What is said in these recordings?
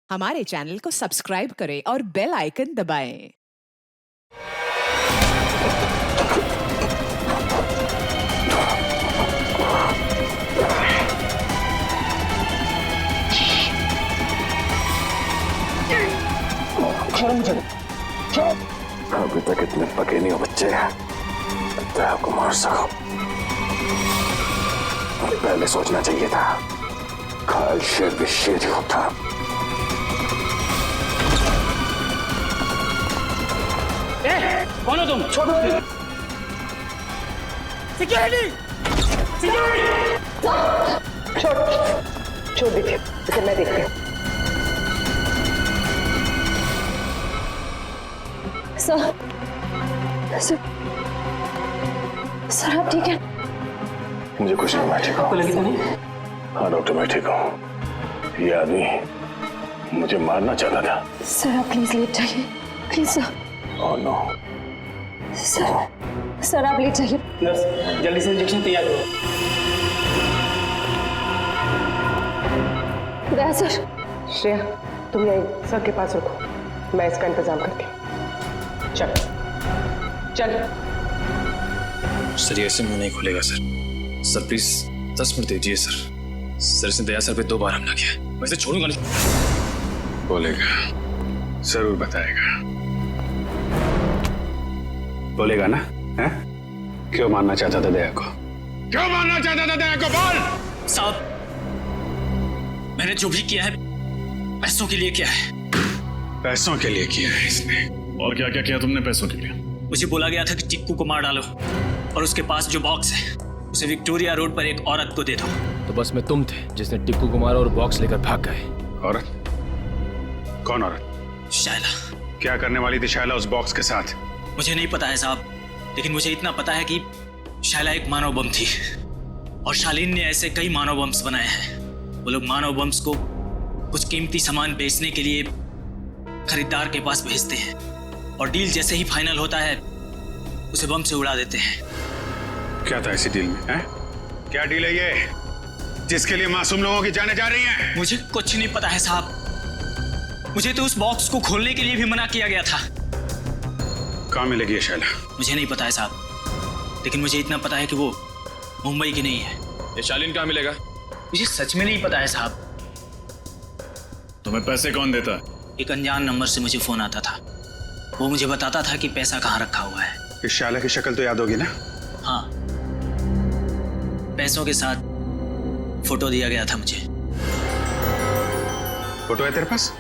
हमारे चैनल को सब्सक्राइब करें और बेल आइकन दबाएं। अभी तक इतने पके नहीं हो बच्चे, आपको मार सको। पहले सोचना चाहिए था, घायल शेर भी शेर ही होता। कौन हो तुम? छोड़ो। सिक्योरिटी! छोड़ दीजिए, इसे मैं देखती हूँ। सर आप ठीक है? मुझे कुछ नहीं, मैं ठीक हूँ। आपको लगी तो नहीं? हाँ डॉक्टर, मैं ठीक हूँ। ये आदमी मुझे मारना चाहता था। सर आप प्लीज लेट जाइए, please sir. Oh no. Sir आप लेट जाइए। नर्स, जल्दी से इंजेक्शन तैयार करो। दया सर। श्रेया, तुम यहीं सर के पास रुको, मैं इसका इंतजाम करती हूँ। चल चल। सर ये ऐसे मुंह नहीं खुलेगा सर। सर प्लीज 10 मिनट दीजिए सर। सर इसने दया सर पे 2 बार हमला किया, वैसे छोड़ूंगा नहीं। बोलेगा, जरूर बताएगा। बोलेगा ना? है? क्यों मारना चाहता था दया को? क्यों मारना चाहता था दया को? बोल। साहब, मैंने जो भी किया है पैसों के लिए किया है। पैसों के लिए किया है इसने। और क्या क्या किया तुमने पैसों के लिए? मुझे बोला गया था कि टिक्कू को मार डालो और उसके पास जो बॉक्स है उसे विक्टोरिया रोड पर एक औरत को दे दो। तो बस में तुम थे जिसने टिक्कू को मारा और बॉक्स लेकर भाग गए। औरत? कौन औरत? शायला। क्या करने वाली थी शायला उस बॉक्स के साथ? मुझे नहीं पता है साहब, लेकिन मुझे इतना पता है कि शायला एक मानव बम थी और शालीन ने ऐसे कई मानव बम्स बनाए हैं। वो लोग मानव बम्स को कुछ कीमती सामान बेचने के लिए खरीदार के पास भेजते हैं और डील जैसे ही फाइनल होता है उसे बम से उड़ा देते हैं। क्या था इसी डील में? है? क्या डील है ये जिसके लिए मासूम लोगों की जानें जा रही हैं? मुझे कुछ नहीं पता है साहब। मुझे तो उस बॉक्स को खोलने के लिए भी मना किया गया था। कहाँ मिलेगी ये शायला? मुझे नहीं पता है साहब, लेकिन मुझे इतना पता है कि वो मुंबई की नहीं है। ये शालीन कहाँ मिलेगा? मुझे सच में नहीं पता है साहब। तुम्हें पैसे कौन देता है? एक अनजान नंबर से मुझे फोन आता था, वो मुझे बताता था कि पैसा कहाँ रखा हुआ है। इस शायला की शक्ल तो याद होगी ना? हाँ, पैसों के साथ फोटो दिया गया था मुझे। फोटो है तेरे पास?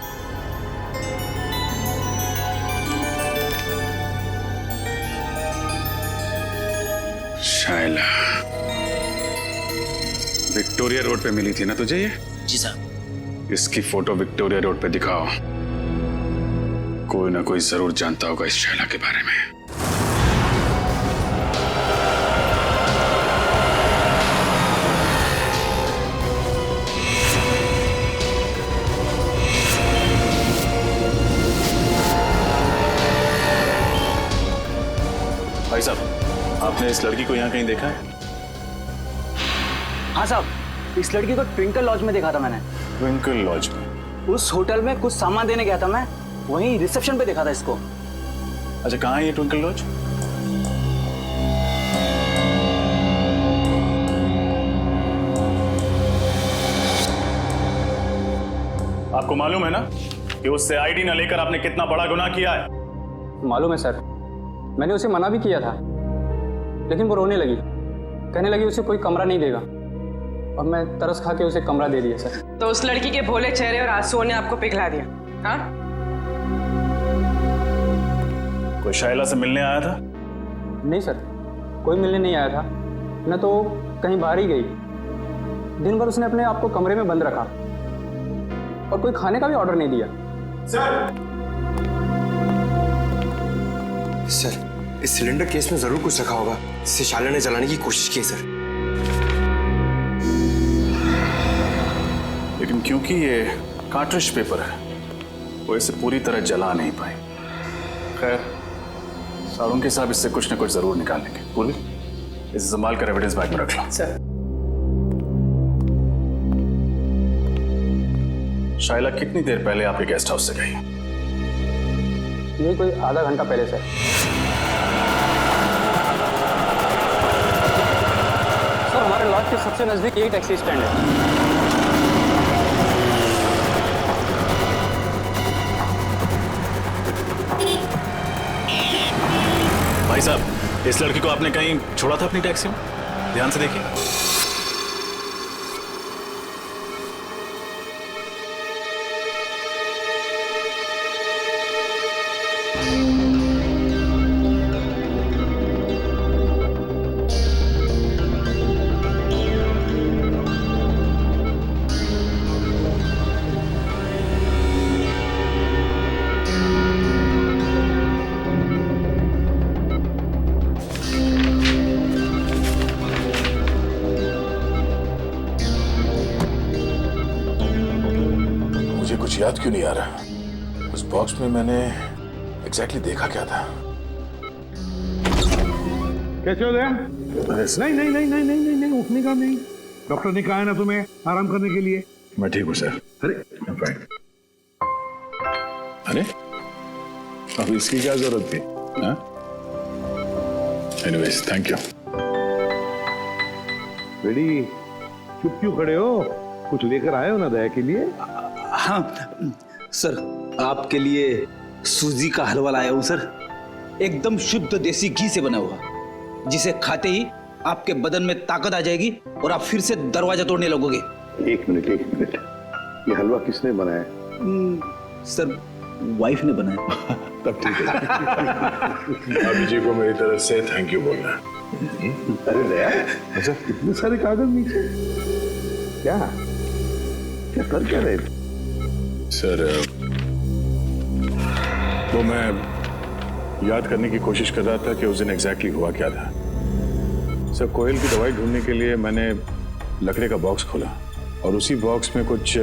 शायला विक्टोरिया रोड पे मिली थी ना तुझे ये? जी साहब। इसकी फोटो विक्टोरिया रोड पे दिखाओ। कोई ना कोई जरूर जानता होगा इस शायला के बारे में। भाई साहब, आपने इस लड़की को यहाँ कहीं देखा है? हाँ साहब, इस लड़की को ट्विंकल लॉज में देखा था मैंने। ट्विंकल लॉज में? उस होटल में कुछ सामान देने गया था मैं, वहीं रिसेप्शन पे देखा था इसको। अच्छा, कहाँ है ये ट्विंकल लॉज? आपको मालूम है ना कि उससे आईडी न लेकर आपने कितना बड़ा गुनाह किया है? मालूम है सर, मैंने उसे मना भी किया था, लेकिन वो रोने लगी, कहने लगी उसे कोई कमरा नहीं देगा, और मैं तरस खा के उसे कमरा दे दिया सर। तो उस लड़की के भोले चेहरे और आंसुओं ने आपको पिघला दिया? हाँ? कोई शायला से मिलने आया था? नहीं सर, कोई मिलने नहीं आया था, न तो कहीं बाहर ही गई। दिन भर उसने अपने आप को कमरे में बंद रखा और कोई खाने का भी ऑर्डर नहीं दिया। सर, इस सिलेंडर केस में जरूर कुछ रखा होगा, जिसे शायला ने जलाने की कोशिश की सर। लेकिन क्योंकि ये कार्ट्रिज पेपर है, वो इसे पूरी तरह जला नहीं पाए। खैर, सारुण के साहब इससे कुछ न कुछ जरूर निकाल लेंगे। पूरी इसे संभाल कर एविडेंस बैग में रख लो। सर। शाइला कितनी देर पहले आपके गेस्ट हाउस से गई? यही कोई आधा घंटा पहले से। सर हमारे लॉज के सबसे नजदीक यही टैक्सी स्टैंड है। भाई साहब, इस लड़की को आपने कहीं छोड़ा था अपनी टैक्सी में? ध्यान से देखिए। कुछ याद क्यों नहीं आ रहा? उस बॉक्स में मैंने एग्जैक्टली देखा क्या था? कैसे हो गया? नहीं नहीं नहीं नहीं नहीं नहीं उठने का नहीं। डॉक्टर ने कहा है ना तुम्हें आराम करने के लिए। मैं ठीक हूँ सर। अरे अरे अब इसकी क्या जरूरत थी? Anyways thank you. बेटी चुप क्यों खड़े हो? कुछ लेकर आए हो ना दया के लिए? हाँ सर, आपके लिए सूजी का हलवा लाया हूं सर, एकदम शुद्ध देसी घी से बना हुआ, जिसे खाते ही आपके बदन में ताकत आ जाएगी और आप फिर से दरवाजा तोड़ने लगोगे। एक मिनट, ये हलवा किसने बनाया? सर वाइफ ने बनाया। तब ठीक है। अभी जी को मेरी तरफ से थैंक यू बोलना। अरे दया, अच्छा इतने सारे कागज नीचे क्या कर क्या रहे थे? सर वो मैं याद करने की कोशिश कर रहा था कि उस दिन एग्जैक्टली हुआ क्या था। सर कोयल की दवाई ढूंढने के लिए मैंने लकड़े का बॉक्स खोला और उसी बॉक्स में कुछ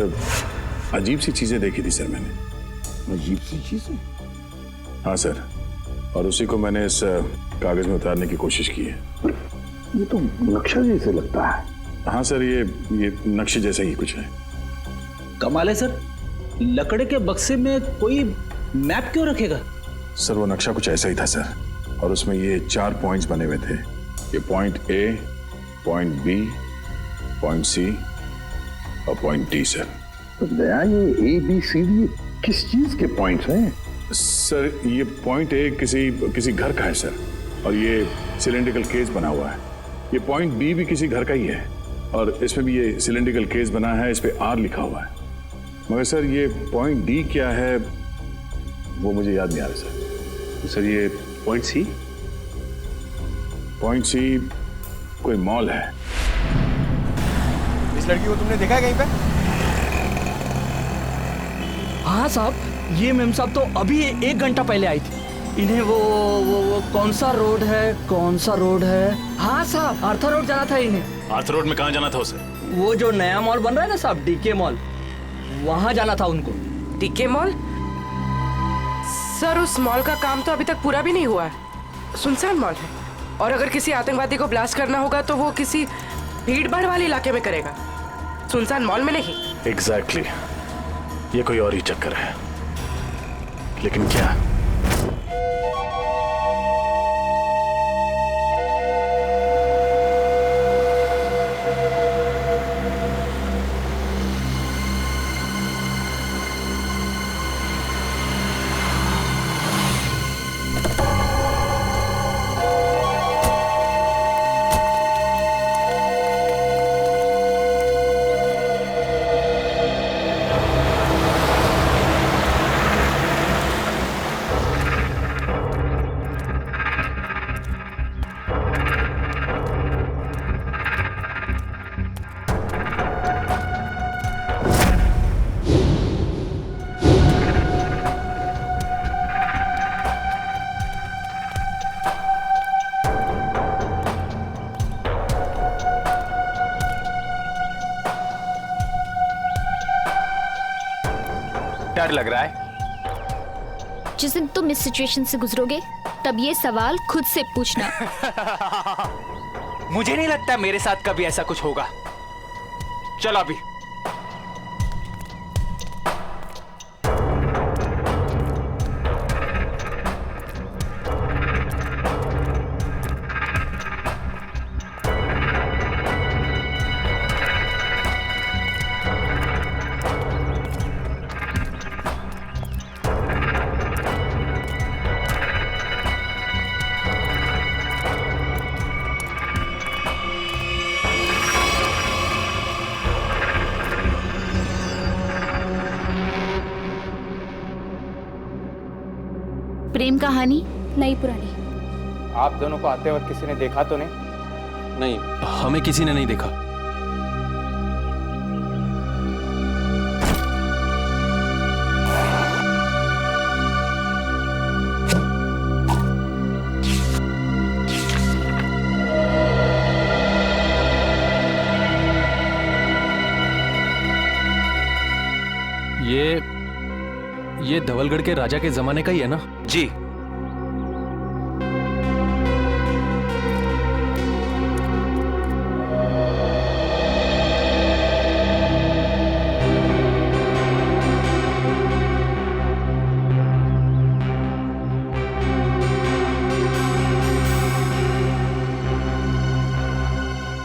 अजीब सी चीजें देखी थी सर मैंने। अजीब सी चीजें? हाँ सर, और उसी को मैंने इस कागज में उतारने की कोशिश की है। ये तो नक्शा जैसे लगता है। हाँ सर, ये नक्शे जैसा ही कुछ है। कमाल है सर, लकड़े के बक्से में कोई मैप क्यों रखेगा? सर वो नक्शा कुछ ऐसा ही था सर, और उसमें ये 4 पॉइंट्स बने हुए थे। ये point A, point B, point C और पॉइंट डी सर। तो दया ये ए बी सी डी किस चीज के पॉइंट्स हैं? सर ये पॉइंट ए किसी घर का है सर, और ये सिलेंड्रिकल केस बना हुआ है। ये पॉइंट बी भी किसी घर का ही है और इसमें भी ये सिलेंड्रिकल केस बना है, इस पे आर लिखा हुआ है। मगर सर ये पॉइंट डी क्या है वो मुझे याद नहीं आ रहा सर। तो सर ये पॉइंट सी? पॉइंट सी कोई मॉल है। इस लड़की को तुमने देखा है कहीं पे? हाँ साहब, ये मेम साहब तो अभी 1 घंटा पहले आई थी। इन्हें वो कौन सा रोड है? हाँ साहब, आर्थर रोड जाना था इन्हें। आर्थर रोड में कहाँ जाना था उसे? वो जो नया मॉल बन रहा है ना साहब, डीके मॉल, वहां जाना था उनको। DK mall? सर उस मॉल का काम तो अभी तक पूरा भी नहीं हुआ है, सुनसान मॉल है, और अगर किसी आतंकवादी को ब्लास्ट करना होगा तो वो किसी भीड़ भाड़ वाले इलाके में करेगा, सुनसान मॉल में नहीं। एग्जैक्टली, ये कोई और ही चक्कर है। लेकिन क्या? डर लग रहा है? जिस दिन तुम इस सिचुएशन से गुजरोगे तब ये सवाल खुद से पूछना। मुझे नहीं लगता मेरे साथ कभी ऐसा कुछ होगा। चलो अभी। प्रेम कहानी नई पुरानी। आप दोनों को आते वक्त किसी ने देखा तो नहीं? नहीं, हमें किसी ने नहीं देखा। ये धवलगढ़ के राजा के जमाने का ही है ना? जी।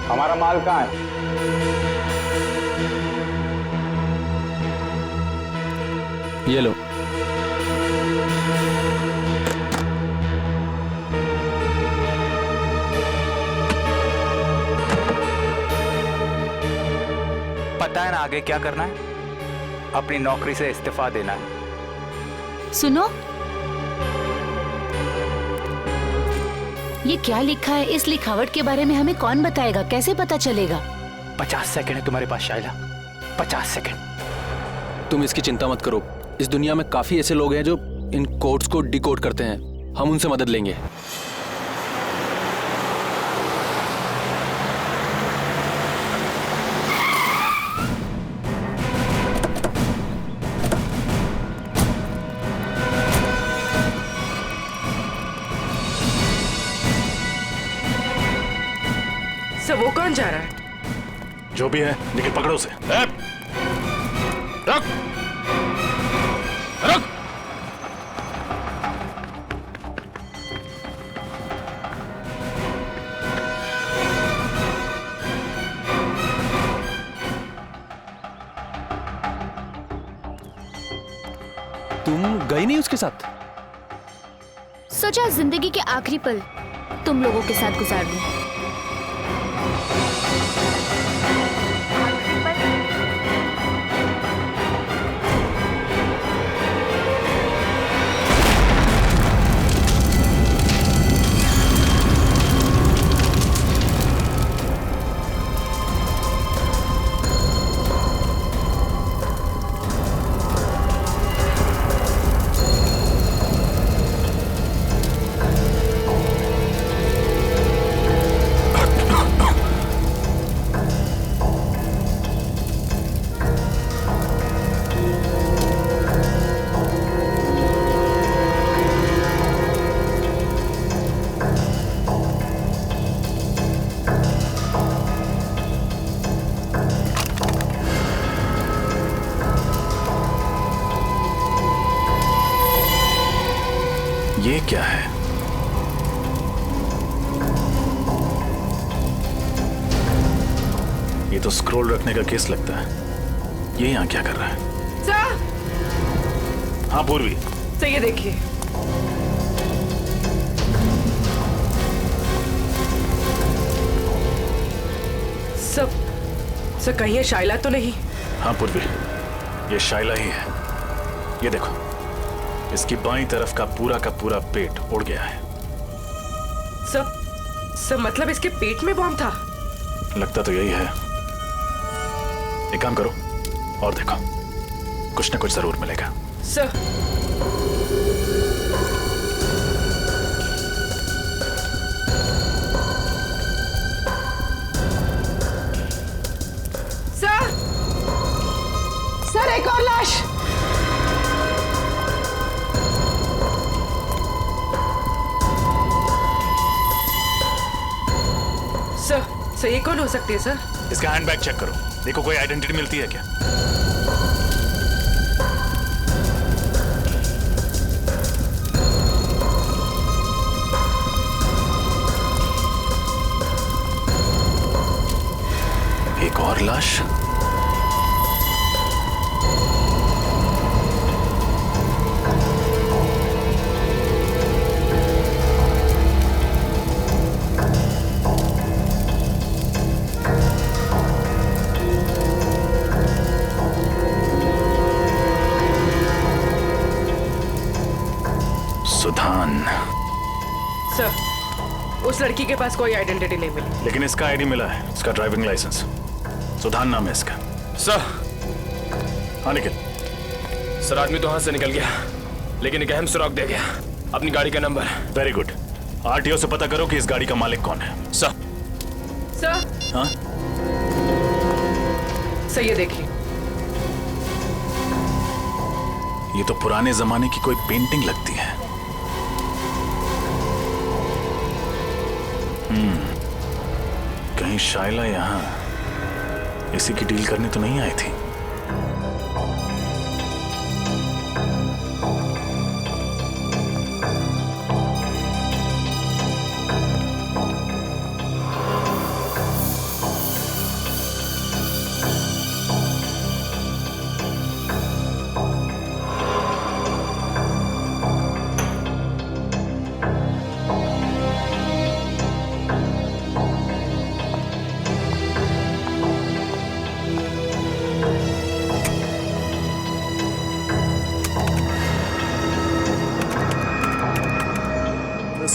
हमारा माल कहाँ है? ये लो। पता है ना आगे क्या करना है? अपनी नौकरी से इस्तीफा देना है। सुनो, ये क्या लिखा है? इस लिखावट के बारे में हमें कौन बताएगा? कैसे पता चलेगा? 50 सेकंड है तुम्हारे पास शाइला, 50 सेकंड। तुम इसकी चिंता मत करो। इस दुनिया में काफी ऐसे लोग हैं जो इन कोड्स को डिकोड करते हैं। हम उनसे मदद लेंगे। सर वो कौन जा रहा है? जो भी है, लेकिन पकड़ो उसे। रख। रख। तुम गई नहीं उसके साथ? सोचा जिंदगी के आखिरी पल तुम लोगों के साथ गुजार दूं। ये क्या है? ये तो स्क्रोल रखने का केस लगता है। ये यहाँ क्या कर रहा है? सर! हाँ पूर्वी। सर ये देखिए। सर कहीं ये शाइला तो नहीं? हाँ पूर्वी, ये शाइला ही है। ये देखो, इसकी बाईं तरफ का पूरा पेट उड़ गया है। सर मतलब इसके पेट में बॉम्ब था? लगता तो यही है। एक काम करो और देखो, कुछ ना कुछ जरूर मिलेगा। सर सर एक और लाश। सर ये कौन हो सकती है सर? इसका हैंडबैग चेक करो, देखो कोई आइडेंटिटी मिलती है क्या। एक और लाश। सुधान। सर, उस लड़की के पास कोई आइडेंटिटी नहीं मिली। लेकिन इसका आईडी मिला है, इसका ड्राइविंग लाइसेंस। सुधान नाम है इसका। सर। हाँ निखिल। सर, आदमी तो हाथ से निकल गया, लेकिन एक अहम सुराग दे गया, अपनी गाड़ी का नंबर। Very good. आरटीओ से पता करो कि इस गाड़ी का मालिक कौन है। सर। सर। हाँ? सर, ये देखिए। ये तो पुराने जमाने की कोई पेंटिंग लगती है। कहीं शाइला यहाँ इसी की डील करने तो नहीं आई थी।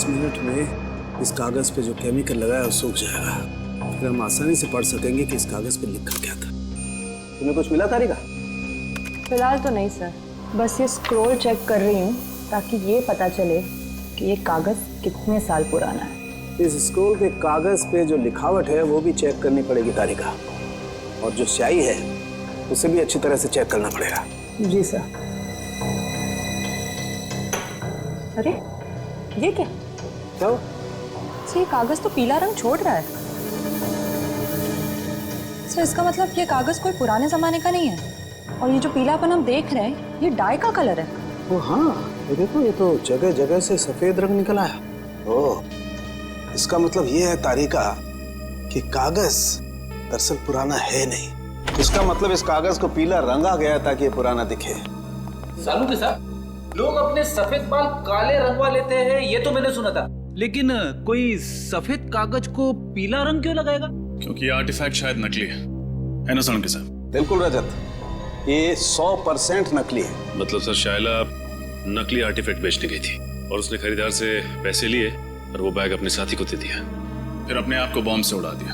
मिनट में इस कागज पे जो केमिकल लगा है वो सूख जाएगा, फिर हम आसानी से पढ़ सकेंगे कि इस कागज पे लिखा क्या था। तुम्हें कुछ मिला तारिका? फिलहाल तो नहीं सर, बस ये स्क्रॉल चेक कर रही हूँ ताकि ये पता चले कि ये कागज कितने साल पुराना है। इस स्क्रॉल के कागज पे जो लिखावट है वो भी चेक करनी पड़ेगी तारिका, और जो स्याही है उसे भी अच्छी तरह से चेक करना पड़ेगा। जी सर। अरे ये क्या? क्या? ये कागज तो पीला रंग छोड़ रहा है। सर, इसका मतलब ये कागज कोई पुराने जमाने का नहीं है, और ये जो पीलापन हम देख रहे हैं ये डाई का कलर है। ओ हाँ, ये देखो, ये तो जगह जगह से सफेद रंग निकल आया। ओह, इसका मतलब ये है तारिका कि कागज दरअसल पुराना है नहीं। इसका मतलब इस कागज को पीला रंगा गया ताकि ये पुराना दिखे। सालू के साथ लोग अपने सफेद बाल काले रंगवा लेते हैं, ये तो मैंने सुना था, लेकिन कोई सफेद कागज को पीला रंग क्यों लगाएगा? क्योंकि ये आर्टिफैक्ट शायद नकली है ना सालू के साथ? बिल्कुल रजत, ये 100% नकली है। मतलब सर, शाइला नकली आर्टिफैक्ट बेचने गई थी और उसने खरीदार से पैसे लिए और वो बैग अपने साथी को दे दिया, फिर अपने आप को बॉम्ब से उड़ा दिया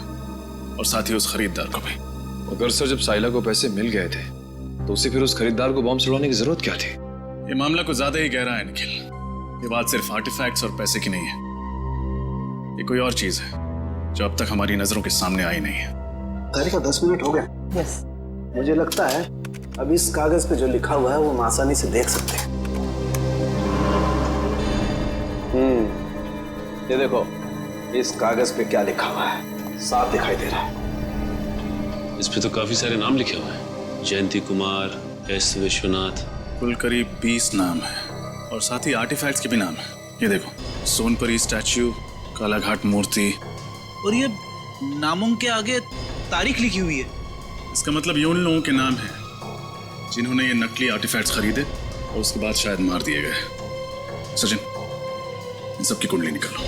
और साथ ही उस खरीदार को भी। अगर सर जब साइला को पैसे मिल गए थे तो उसे फिर उस खरीदार को बॉम्ब से उड़ाने की जरूरत क्या थी? ये मामला कुछ ज्यादा ही गहरा है निखिल। ये बात सिर्फ आर्टिफैक्ट्स और पैसे की नहीं है, ये कोई और चीज है जो अब तक हमारी नजरों के सामने आई नहीं है। तारिका, 10 मिनट हो गए। यस। मुझे लगता है अब इस कागज पे जो लिखा हुआ है वो हम आसानी से देख सकते हैं। ये देखो, इस कागज पे क्या लिखा हुआ है, साफ दिखाई दे रहा है। इस पे तो काफी सारे नाम लिखे हुए हैं, जयंती कुमार, एस विश्वनाथ। कुल करीब 20 नाम है और साथ ही आर्टिफैक्ट्स के भी नाम है। ये देखो, सोनपरी स्टैच्यू, कालाघाट मूर्ति, और ये नामों के आगे तारीख लिखी हुई है। इसका मतलब ये उन लोगों के नाम हैं जिन्होंने ये नकली आर्टिफैक्ट्स खरीदे और उसके बाद शायद मार दिए गए। सचिन, इन सबकी कुंडली निकालो।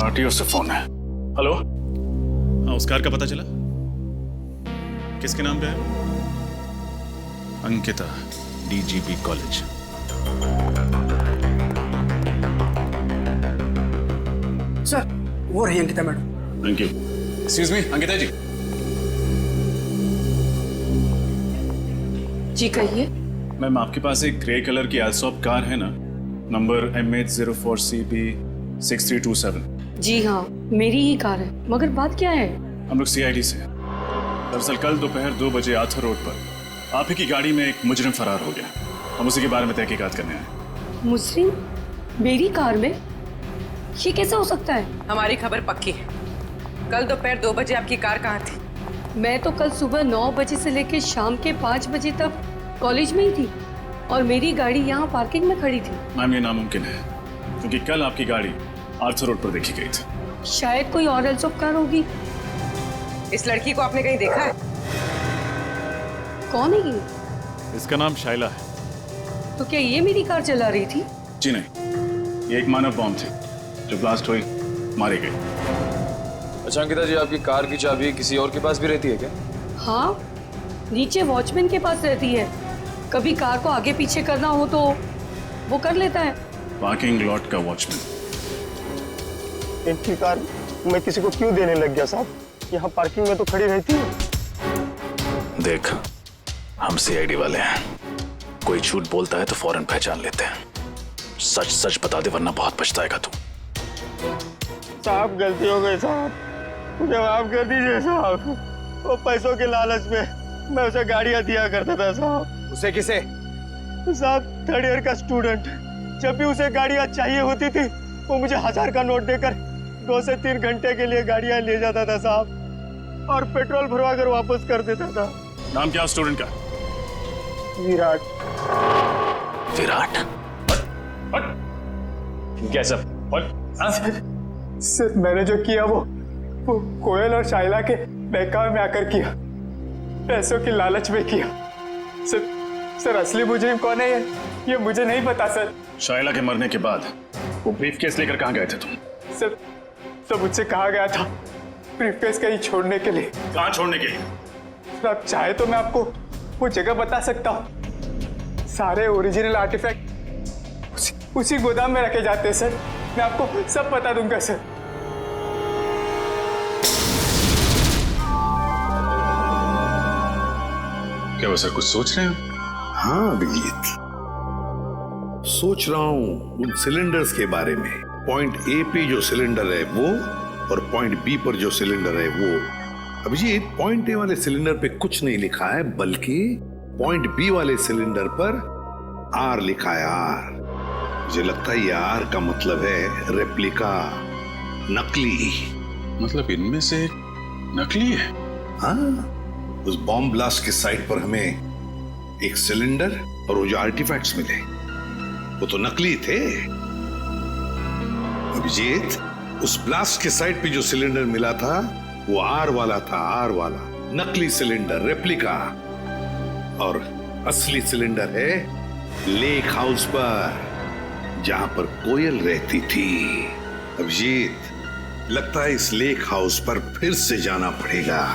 आरटीओ से फोन है। हेलो, हाँ, उस कार का पता चला? किसके नाम पे है? Ankita, DGP college. सर, वो रही Ankita madam. Thank you. Excuse me, Ankita ji. जी कहिए। मैम, आपके पास एक ग्रे कलर की एल्सॉप कार है ना, नंबर MH04CB6327? जी हाँ, मेरी ही कार है, मगर बात क्या है? हम लोग CID से हैं। दरअसल कल दोपहर 2 बजे आर्थर रोड पर आप ही की गाड़ी में एक मुजरिम फरार हो गया। हम उसी के बारे में तहकीकात करने आए। मुजरिम मेरी कार में? ये कैसे हो सकता है? हमारी खबर पक्की है। कल दोपहर 2 बजे आपकी कार कहाँ थी? मैं तो कल सुबह 9 बजे से लेकर शाम के 5 बजे तक कॉलेज में ही थी और मेरी गाड़ी यहाँ पार्किंग में खड़ी थी। मैम, ये नामुमकिन है क्योंकि कल आपकी गाड़ी आर्थर रोड पर देखी गई थी। शायद कोई और एल्सॉप कार होगी। इस लड़की को आपने कहीं देखा है? कौन है ये? इसका नाम शाइला है। तो क्या ये मेरी कार चला रही थी? जी नहीं, ये एक मानव बॉम्ब थी जो ब्लास्ट हुई, मारी गई। अच्छा अंकिता जी, आपकी कार की चाबी किसी और के पास भी रहती है क्या? हाँ, नीचे वॉचमैन के पास रहती है। कभी कार को आगे पीछे करना हो तो वो कर लेता है। पार्किंग लॉट का वॉचमैन। इनकी कार मैं किसी को क्यों देने लग गया साहब? यहाँ पार्किंग में तो खड़ी रहती है। देख, हम सीआईडी वाले हैं, कोई झूठ बोलता है तो फौरन पहचान लेते हैं। सच सच बता दे वरना बहुत पछताएगा तू। साहब गलती हो गई साहब, मुझे माफ कर दीजिए साहब। वो पैसों के लालच में मैं उसे गाड़ियां दिया करता था साहब। उसे किसे? साहब, 3rd ईयर का स्टूडेंट। जब भी उसे गाड़ियां चाहिए होती थी वो मुझे 1000 का नोट देकर 2 से 3 घंटे के लिए गाड़ियां ले जाता था साहब, और पेट्रोल भरवा कर वापस कर देता था। नाम क्या स्टूडेंट का? विराट। विराट? क्या सर? सर मैंने जो किया वो कोयल और शाइला के बहकावे में आकर किया, पैसों की लालच में किया। सर असली मुजरिम कौन है ये मुझे नहीं पता सर। शाइला के मरने के बाद वो ब्रीफकेस लेकर कहाँ गए थे तुम? सर तो मुझसे कहा गया था ब्रीफकेस कहीं छोड़ने के लिए। कहाँ छोड़ने के लिए? सर आप चाहे तो मैं आपको वो जगह बता सकता हूँ। सारे ओरिजिनल आर्टिफैक्ट उसी गोदाम में रखे जाते हैं सर। मैं आपको सब बता दूंगा सर। क्या वैसा कुछ सोच रहे हैं? हाँ अभिजीत, सोच रहा हूं उन सिलेंडर्स के बारे में। पॉइंट ए पे जो सिलेंडर है वो, और पॉइंट बी पर जो सिलेंडर है वो। अभिजीत, पॉइंट ए वाले सिलेंडर पे कुछ नहीं लिखा है, बल्कि पॉइंट बी वाले सिलेंडर पर आर लिखा है, आर। मुझे लगता है ये आर का मतलब है रेप्लिका, नकली। मतलब इनमें से नकली है? हाँ, उस बॉम्ब ब्लास्ट के साइट पर हमें एक सिलेंडर और वो जो आर्टिफैक्ट्स मिले वो तो नकली थे। अभिजीत, उस ब्लास्ट के साइट पे जो सिलेंडर मिला था वो आर वाला था, आर वाला नकली सिलेंडर, रेप्लिका। और असली सिलेंडर है लेक हाउस पर, जहां पर कोयल रहती थी। अभिजीत, लगता है इस लेक हाउस पर फिर से जाना पड़ेगा।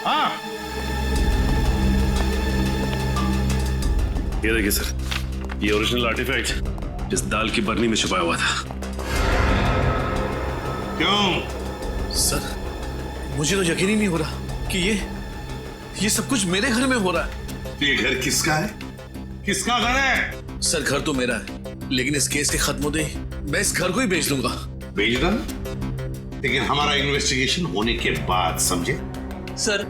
हाँ, ये देखिए सर, ये ओरिजिनल आर्टिफैक्ट जिस दाल की बरनी में छुपाया हुआ था। क्यों? सर, मुझे तो यकीन ही नहीं हो रहा कि ये सब कुछ मेरे घर में हो रहा है। ये घर किसका है? किसका घर है? सर, घर तो मेरा है, लेकिन इस केस के खत्म होते ही मैं इस घर को ही बेच दूंगा। बेच दो, लेकिन हमारा इन्वेस्टिगेशन होने के बाद, समझे? सर,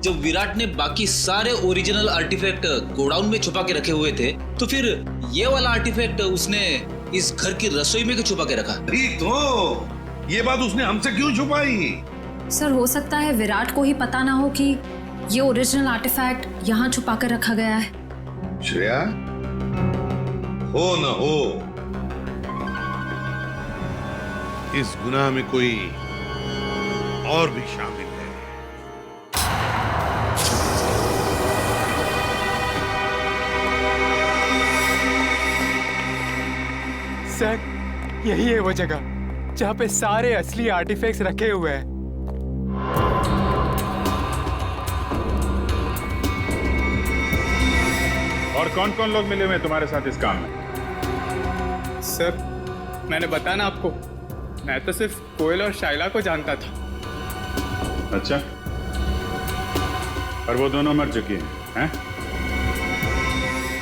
जब विराट ने बाकी सारे ओरिजिनल आर्टिफैक्ट गोडाउन में छुपा के रखे हुए थे, तो फिर ये वाला आर्टिफैक्ट उसने इस घर की रसोई में क्यों छुपा के रखा? ठीक तो, ये बात उसने हमसे क्यों छुपाई? सर, हो सकता है विराट को ही पता ना हो कि ये ओरिजिनल आर्टिफैक्ट यहाँ छुपा कर रखा गया है। श्रेया, हो न हो, इस गुनाह में कोई और भी शामिल है। सर, यही है वो जगह जहाँ पे सारे असली आर्टिफैक्ट्स रखे हुए हैं। और कौन कौन लोग मिले हुए तुम्हारे साथ इस काम में? सर, मैंने बताया ना आपको, मैं तो सिर्फ कोयल और शाइला को जानता था। अच्छा, और वो दोनों मर चुकी हैं?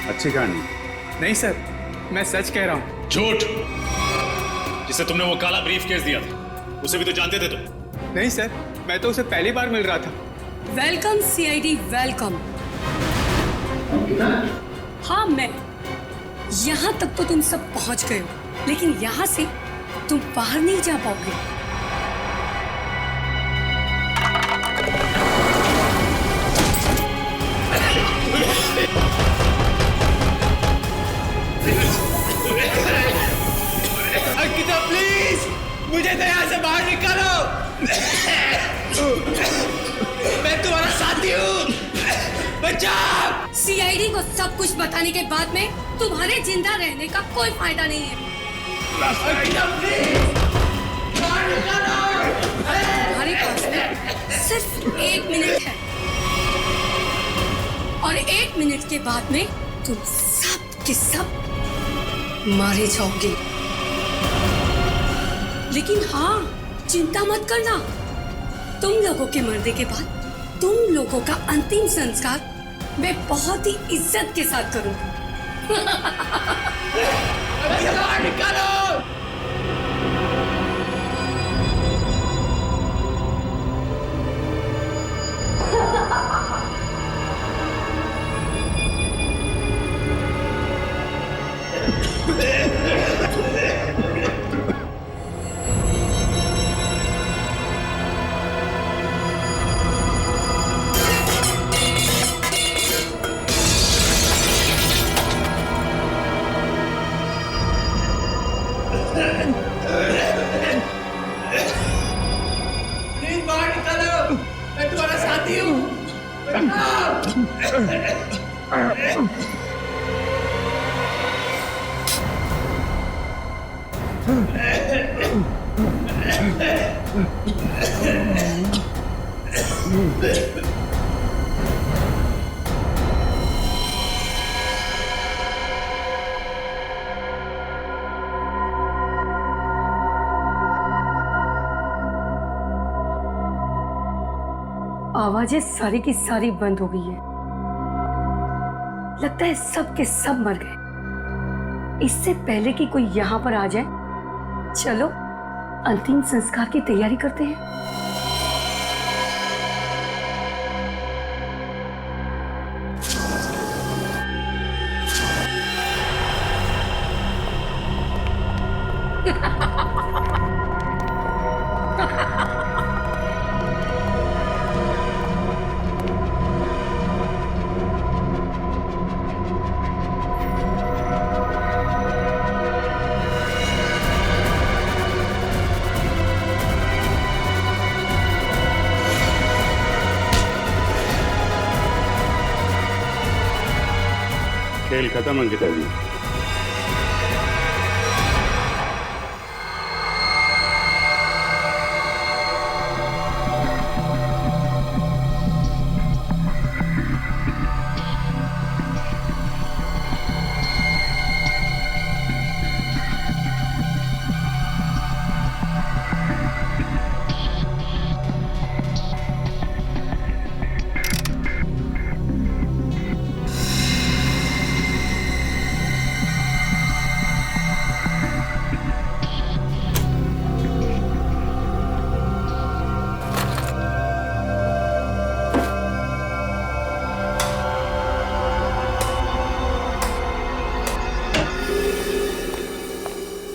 अच्छी कहानी। नहीं सर, मैं सच कह रहा हूँ। झूठ! जिसे तुमने वो काला ब्रीफकेस दिया था, उसे भी तो जानते थे तुम? नहीं सर, मैं तो उसे पहली बार मिल रहा था। Welcome CID, welcome. हाँ, मैं यहाँ तक तो तुम सब पहुँच गए हो, लेकिन यहाँ से तुम बाहर नहीं जा पाओगे। मैं तुम्हारा साथी हूँ, बचाओ। सीआईडी को सब कुछ बताने के बाद में तुम्हारे जिंदा रहने का कोई फायदा नहीं है। तुम्हारे पास में सिर्फ 1 मिनट है और 1 मिनट के बाद में तुम सब के सब मारे जाओगे। लेकिन हाँ, चिंता मत करना, तुम लोगों के मरने के बाद तुम लोगों का अंतिम संस्कार मैं बहुत ही इज्जत के साथ करूंगी। निकालो। मैं तुम्हारा साथी हूँ। आवाजें सारी की सारी बंद हो गई है। लगता है सब के सब मर गए। इससे पहले कि कोई यहाँ पर आ जाए, चलो अंतिम संस्कार की तैयारी करते हैं। खेल खत्म अंकिता जी।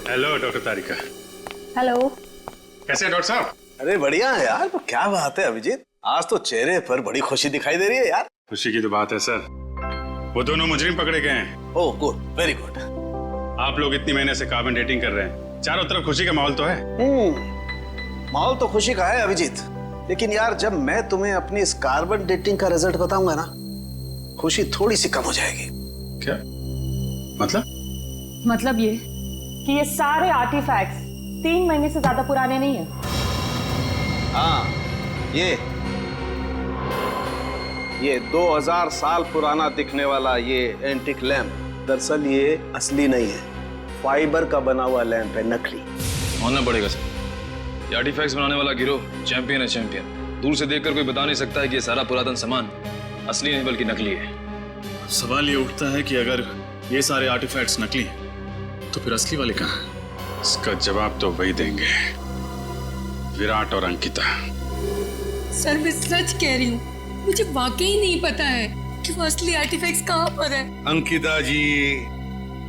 हेलो डॉक्टर तारिका। हेलो। कैसे हैं डॉक्टर साहब? अरे बढ़िया है यार। तो क्या बात है अभिजीत, आज तो चेहरे पर बड़ी खुशी दिखाई दे रही है यार। खुशी की तो बात है सर, वो दोनों मुजरिम पकड़े गए हैं। Oh good, very good. आप लोग इतनी महीने से कार्बन डेटिंग कर रहे हैं, चारों तरफ खुशी का माहौल तो है। माहौल तो खुशी का है अभिजीत, लेकिन यार जब मैं तुम्हें अपनी इस कार्बन डेटिंग का रिजल्ट बताऊंगा ना, खुशी थोड़ी सी कम हो जाएगी। क्या मतलब ये कि ये सारे आर्टिफैक्ट्स 3 महीने से ज्यादा पुराने नहीं है। हाँ, ये 2000 साल पुराना दिखने वाला ये एंटिक लैंप दरअसल ये असली नहीं है, फाइबर का बना हुआ लैंप है, नकली। मानना पड़ेगा सर, ये आर्टिफैक्ट्स बनाने वाला गिरोह चैंपियन है, चैंपियन। दूर से देखकर कोई बता नहीं सकता है कि ये सारा पुरातन सामान असली नहीं बल्कि नकली है। सवाल ये उठता है कि अगर ये सारे आर्टिफैक्ट्स नकली हैं तो फिर असली वाले कहाँ हैं? इसका जवाब तो वही देंगे, विराट और अंकिता। सर मैं सच कह रही हूँ, मुझे वाकई नहीं पता है कि वो असली आर्टिफैक्ट्स कहाँ पर है। अंकिता जी,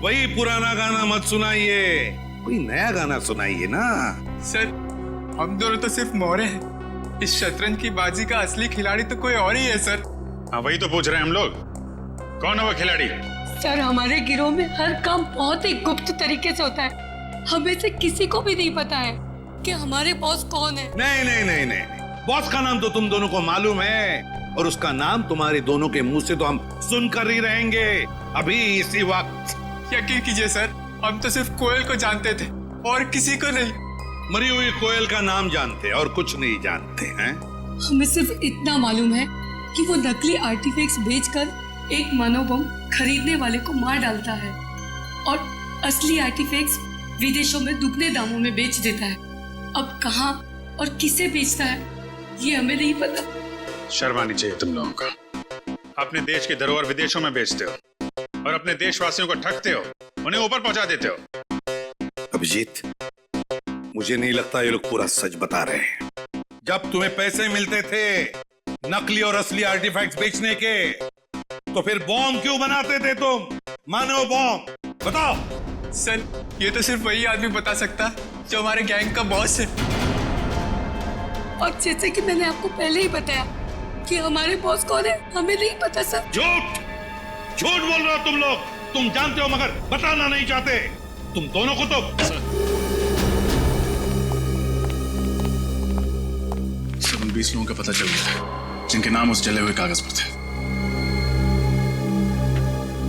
वही पुराना गाना मत सुनाइए, कोई नया गाना सुनाइए ना। सर हम दोनों तो सिर्फ मोहरे हैं, इस शतरंज की बाजी का असली खिलाड़ी तो कोई और ही है सर। हाँ वही तो पूछ रहे हैं हम लोग, कौन है वो खिलाड़ी? सर हमारे गिरोह में हर काम बहुत ही गुप्त तरीके से होता है, हमें से किसी को भी नहीं पता है। कि हमारे बॉस कौन है? नहीं नहीं नहीं नहीं, बॉस का नाम तो तुम दोनों को मालूम है, और उसका नाम तुम्हारे दोनों के मुंह से तो हम सुनकर ही रहेंगे अभी इसी वक्त। यकीन कीजिए सर, हम तो सिर्फ कोयल को जानते थे और किसी को नहीं। मरी हुई कोयल का नाम जानते और कुछ नहीं जानते हैं। हमें सिर्फ इतना मालूम है कि वो नकली आर्टिफैक्ट्स बेचकर एक मानव बम खरीदने वाले को मार डालता है और असली आर्टिफैक्ट्स विदेशों में दुगने दामों में बेच देता है। अब कहाँ और किसे बेचता है ये हमें नहीं पता। शर्म आनी चाहिए तुम लोगों को। अपने देश की धरोहर विदेशों में बेचते हो और अपने देशवासियों को ठगते हो, उन्हें ऊपर पहुंचा देते हो। अभिजीत, मुझे नहीं लगता ये लोग पूरा सच बता रहे हैं। जब तुम्हें पैसे मिलते थे नकली और असली आर्टिफैक्ट्स बेचने के, तो फिर बॉम्ब क्यों बनाते थे तुम? मानव बॉम्ब, बताओ। सर, ये तो सिर्फ वही आदमी बता सकता जो हमारे गैंग का बॉस है। और जैसे कि मैंने आपको पहले ही बताया कि हमारे बॉस कौन है हमें नहीं पता सर। झूठ झूठ बोल रहे हो तुम लोग। तुम जानते हो मगर बताना नहीं चाहते। तुम दोनों को तो सिर्फ 20 लोगों का पता चल गया है जिनके नाम उस जले हुए कागज पर थे।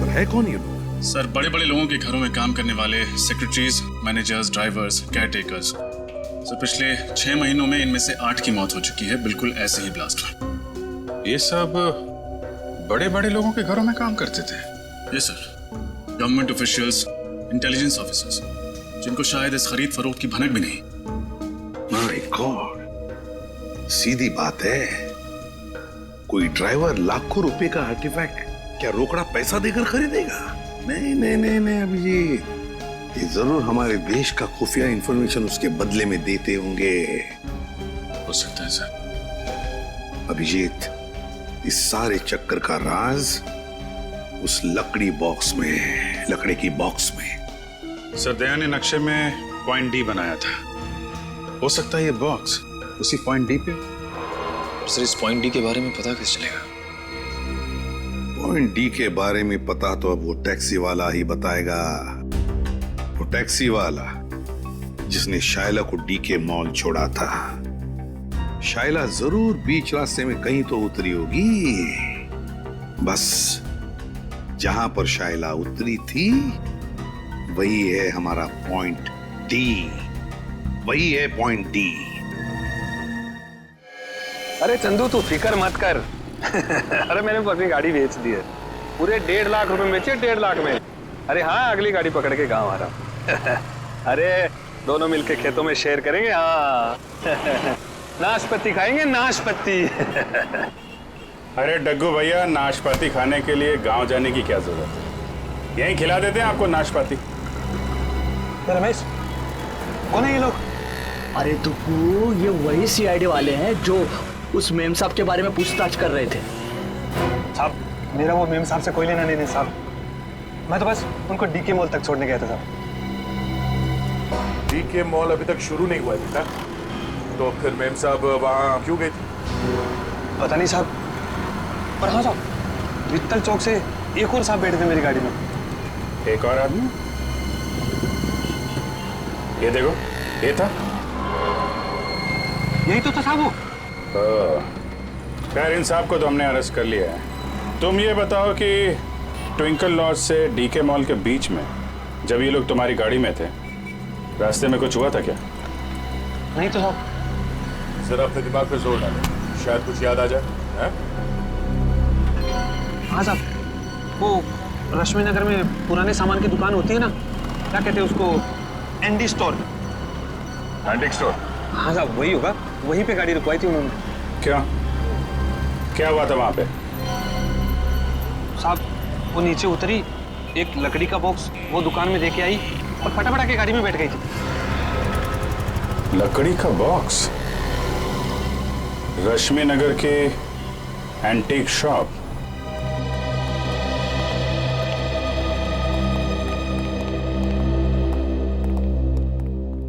पर है कौन ये लोग? सर, बड़े बड़े लोगों के घरों में काम करने वाले secretaries, managers, drivers, caretakers. Sir, पिछले 6 महीनों में इनमें से 8 की मौत हो चुकी है, बिल्कुल ऐसे ही ब्लास्ट हुआ। ये सब बड़े बड़े लोगों के घरों में काम करते थे? ये sir, government officials, intelligence officers, जिनको शायद इस खरीद फरोख्त की भनक भी नहीं। माय गॉड, सीधी बात है। कोई ड्राइवर लाखों रुपए का आर्टिफैक्ट क्या रोकड़ा पैसा देकर खरीदेगा? नहीं नहीं नहीं नहीं अभिजीत, ये जरूर हमारे देश का खुफिया इंफॉर्मेशन उसके बदले में देते होंगे। हो सकता है सर। अभिजीत, इस सारे चक्कर का राज उस लकड़ी बॉक्स में है, लकड़ी की बॉक्स में। सर, दया ने नक्शे में पॉइंट डी बनाया था। हो सकता है ये बॉक्स उसी पॉइंट डी पे। सर, इस पॉइंट डी के बारे में पता कैसे चलेगा? पॉइंट डी के बारे में पता तो अब वो टैक्सी वाला ही बताएगा। वो टैक्सी वाला जिसने शायला को डी के मॉल छोड़ा था। शायला जरूर बीच रास्ते में कहीं तो उतरी होगी। बस जहां पर शायला उतरी थी वही है हमारा पॉइंट डी। वही है पॉइंट डी। अरे चंदू, तू फिक्र मत कर। अरे मैंने अपनी गाड़ी बेच दी है, पूरे 1.5 लाख रुपए में बेचे, 1.5 लाख में। अरे हाँ, अगली गाड़ी पकड़ के गाँव आ रहा हूँ। अरे दोनों मिलके खेतों में शेयर करेंगे। हाँ नाशपाती खाएंगे, नाशपाती। अरे डग्गू भैया, नाशपाती खाने के लिए गांव जाने की क्या जरूरत है? यहीं खिला देते हैं आपको नाशपाती। रमेश, कौन है ये लोग? अरे दुप्पू, ये वही सीआईडी वाले हैं जो उस मेम साहब के बारे में पूछताछ कर रहे थे। साहब, मेरा वो मेम साहब से कोई लेना नहीं साहब। मैं तो बस उनको डीके मॉल तक छोड़ने गया था साहब। डीके मॉल अभी तक शुरू नहीं हुआ था, तो फिर मेम साहब वहाँ क्यों गए थे? पता नहीं साहब, पर हाँ साहब, वित्तल चौक से एक और साहब बैठे थे मेरी गाड़ी में। एक और आदमी? ये देखो, ये था। यही तो था साहब वो। खैर, इन साहब को तो हमने अरेस्ट कर लिया है। तुम ये बताओ कि ट्विंकल लॉज से डीके मॉल के बीच में जब ये लोग तुम्हारी गाड़ी में थे, रास्ते में कुछ हुआ था क्या? नहीं तो साहब। जरा अपने दिमाग पे जोर डालो, शायद कुछ याद आ जाए। हाँ साहब, वो रश्मि नगर में पुराने सामान की दुकान होती है ना, क्या कहते हैं उसको? Andy store. Antique store? हाँ साहब, वही होगा। वहीं पे गाड़ी रुकवाई थी उन्होंने। क्या हुआ था वहां पे? साहब, वो नीचे उतरी, एक लकड़ी का बॉक्स वो दुकान में देके आई और फटाफट आके गाड़ी में बैठ गई थी। लकड़ी का बॉक्स? रश्मि नगर के एंटीक शॉप?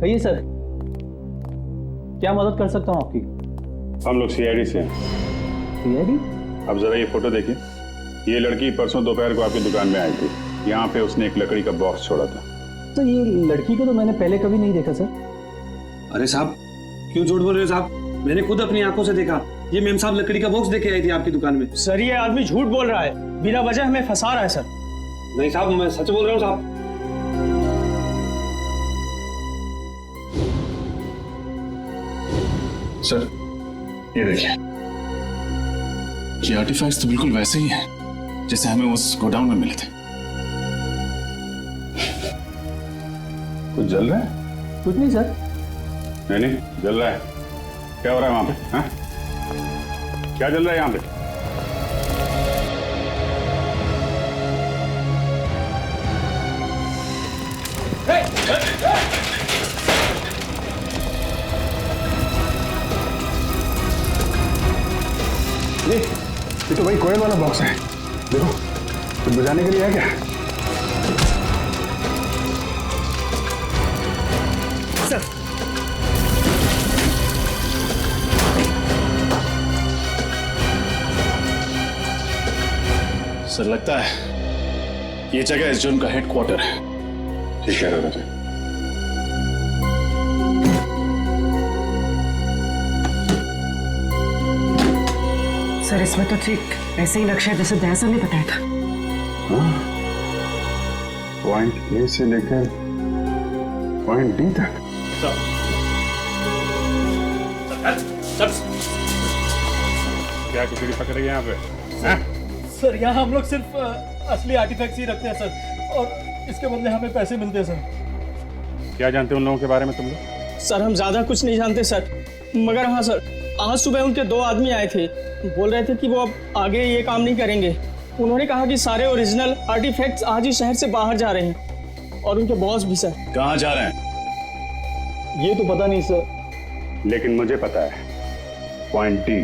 कहिए सर, क्या मदद कर सकता हूँ आपकी? हम लोग सीआईडी से हैं। सीआईडी? अब जरा ये फोटो देखिए। ये लड़की परसों दोपहर को आपकी दुकान में आई थी। यहाँ पे उसने एक लकड़ी का बॉक्स छोड़ा था। तो ये लड़की को तो मैंने पहले कभी नहीं देखा सर। अरे साहब क्यों झूठ बोल रहे हो साहब? मैंने खुद अपनी आंखों से देखा। ये मेम साहब लकड़ी का बॉक्स देके आई थी आपकी दुकान में। सर ये आदमी झूठ बोल रहा है, बिना वजह हमें फंसा रहा है सर। नहीं साहब मैं सच बोल रहा हूँ साहब। सर ये देखिए, ये आर्टिफैक्ट्स तो बिल्कुल वैसे ही हैं जैसे हमें उस गोडाउन में मिले थे। कुछ जल रहा है? कुछ नहीं सर। नहीं जल रहा है। क्या हो रहा है वहां पे? हाँ? क्या जल रहा है यहाँ पे? ये तो भाई कोयल वाला बॉक्स है। देखो कुछ बजाने के लिए है क्या? सर सर लगता है ये जगह इस जोन का हेडक्वार्टर है। ठीक है राजा। सर इसमें तो ठीक ऐसे ही नक्शा है जैसे दयासर ने बताया था। पॉइंट ए से लेकर पॉइंट डी तक। क्या किसी की पकड़ है यहाँ पे? हाँ? सर यहाँ हम लोग सिर्फ असली आर्टिफैक्ट्स ही रखते हैं सर, और इसके बदले हमें पैसे मिलते हैं सर। क्या जानते हो उन लोगों के बारे में तुम लोग? सर हम ज्यादा कुछ नहीं जानते सर, मगर हाँ सर आज सुबह उनके 2 आदमी आए थे, बोल रहे थे कि वो अब आगे ये काम नहीं करेंगे। उन्होंने कहा कि सारे ओरिजिनल आर्टिफैक्ट्स आज ही शहर से बाहर जा रहे हैं, और उनके बॉस भी सर। कहाँ जा रहे हैं ये तो पता नहीं सर। लेकिन मुझे पता है पॉइंट डी।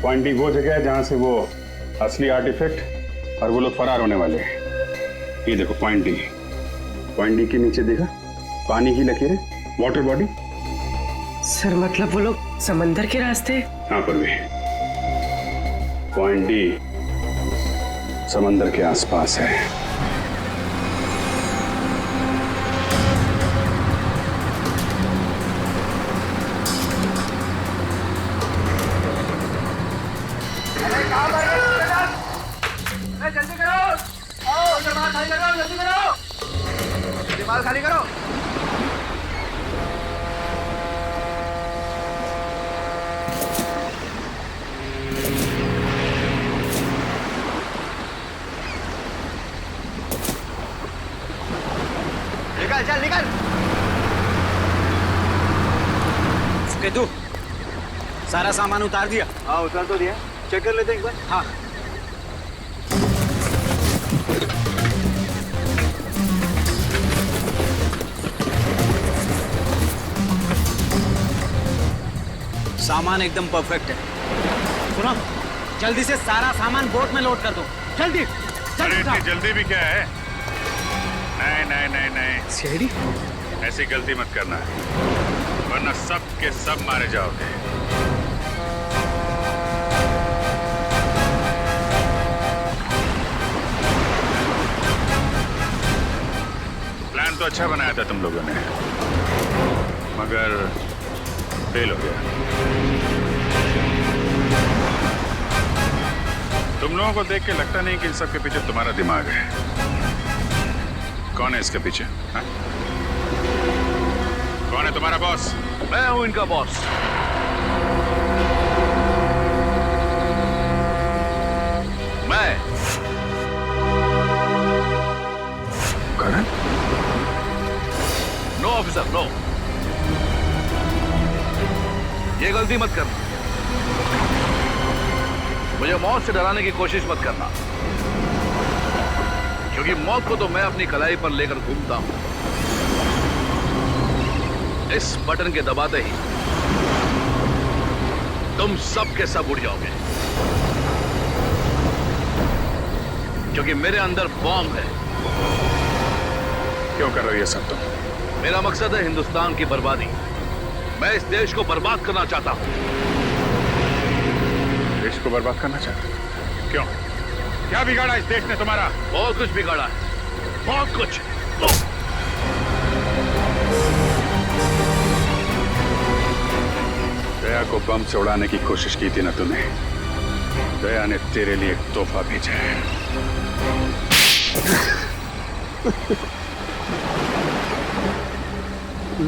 पॉइंट डी वो जगह है जहां से वो असली आर्टिफैक्ट और वो लोग फरार होने वाले हैं। ये देखो पॉइंट डी। पॉइंट डी के नीचे देखा पानी की लकीरें, वाटर बॉडी। सर मतलब वो लोग समंदर के रास्ते? हाँ पर भी पॉइंट डी समंदर के आसपास है। जल्दी करो, आओ सामान खाली करो, जल्दी करो, दिमाग खाली करो। निकल चल निकल। तू सारा सामान उतार दिया? हाँ उतार तो दिया। चेक कर लेते एक बार। हाँ सामान एकदम परफेक्ट है। सुनो जल्दी से सारा सामान बोट में लोड कर दो, जल्दी। इतनी जल्दी भी क्या है? नहीं नहीं नहीं नहीं सीढ़ी ऐसी गलती मत करना, वरना सब के सब मारे जाओगे। प्लान तो अच्छा बनाया था तुम लोगों ने, मगर फेल हो गया। तुम लोगों को देख के लगता नहीं कि इन सब के पीछे तुम्हारा दिमाग है। कौन है इसके पीछे? हा? कौन है तुम्हारा बॉस? मैं हूं इनका बॉस। मैं करण? नो ऑफिसर नो, ये गलती मत करना। मुझे मौत से डराने की कोशिश मत करना, क्योंकि मौत को तो मैं अपनी कलाई पर लेकर घूमता हूं। इस बटन के दबाते ही तुम सब के सब उड़ जाओगे, क्योंकि मेरे अंदर बॉम्ब है। क्यों कर रही है सब तुम? मेरा मकसद है हिंदुस्तान की बर्बादी। मैं इस देश को बर्बाद करना चाहता हूं। देश को बर्बाद करना चाहते हो? क्यों? क्या बिगाड़ा इस देश ने तुम्हारा? बहुत कुछ बिगाड़ा है, बहुत कुछ। दया को बम से उड़ाने की कोशिश की थी ना तूने? दया ने तेरे लिए एक तोहफा भेजा है।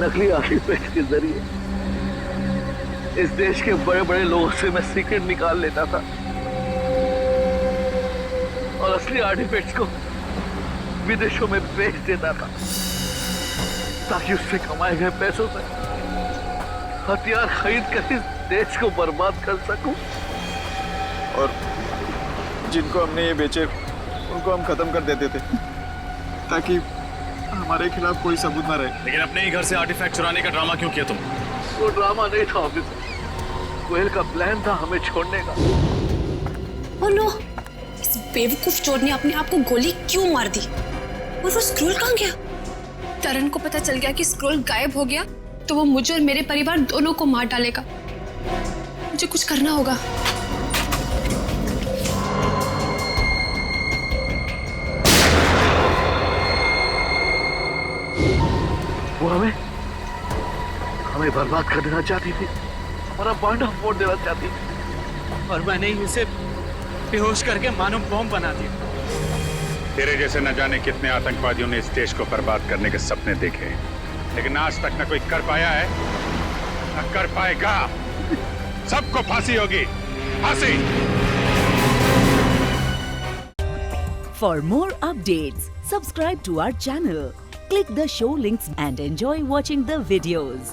नकली आर्टिफैक्ट के जरिए इस देश के बड़े बड़े लोगों से मैं सीक्रेट निकाल लेता था और असली आर्टिफैक्ट्स को विदेशों में बेच देता था ताकि उससे कमाए गए पैसों से हथियार खरीद कर इस देश को बर्बाद कर सकूं। और जिनको हमने ये बेचे उनको हम खत्म कर देते थे ताकि हमारे खिलाफ कोई सबूत ना रहे। लेकिन अपने ही घर से आर्टिफैक्ट चुराने का ड्रामा क्यों किया तुम? वो ड्रामा नहीं था ऑफिसर, कोयल का प्लान था हमें छोड़ने का। ओह नो, इस बेवकूफ चोर ने अपने आप को गोली क्यों मार दी? और वो स्क्रोल कहाँ गया? तरन को पता चल गया कि स्क्रोल गायब हो गया तो वो मुझे और मेरे परिवार दोनों को मार डालेगा। मुझे कुछ करना होगा। वो हमें बर्बाद कर देना चाहती थी, हमारा बांधा फोड़ देना चाहती थी और मैंने ही उसे बेहोश करके मानव बॉम्ब बना दिया। तेरे जैसे न जाने कितने आतंकवादियों ने इस देश को बर्बाद करने के सपने देखे, लेकिन आज तक न कोई कर पाया है न कर पाएगा। सबको फांसी होगी, फांसी। For more updates, subscribe to our channel, click the show links and enjoy watching the videos.